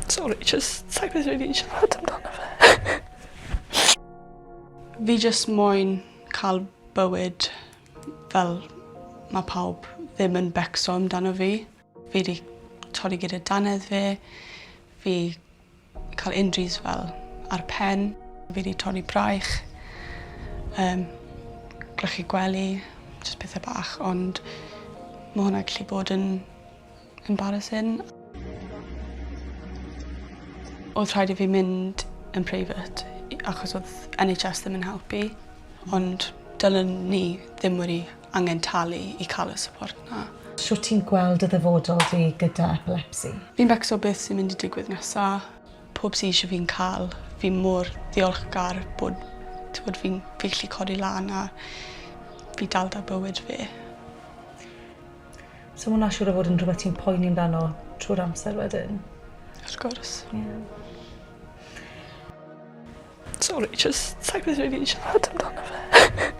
Sorry, jyst sa'i beth rili siarad amdano fe. Fi jyst moyn cael bywyd fel mae pawb ddim yn becso amdano fi. Fi wedi torri gyda dannedd fi. Fi cael injuries fel ar pen. Fi wedi torri braich. Glychu gwely, jyst pethau bach, ond mae hwnna gallu bod yn embarrassing. Oedd rhaid i fi mynd yn private achos oedd NHS ddim yn helpu, ond dylen ni ddim wedi angen talu i cael y support na. Shwt ti'n gweld y ddyfodol di gyda epilepsi? Fi'n becso beth sy'n mynd i digwydd nesaf. Pob sy'n eisiau fi'n cael. Fi'n mor ddiolchgar bod fi'n gallu codi lan a fi dal da bywyd fi. So hwnna siŵr o fod yn rhywbeth ti'n poeni amdano trwy'r amser wedyn? Wrth gwrs. Yeah. Sorry, jyst sa'i beth rili siarad amdano fe.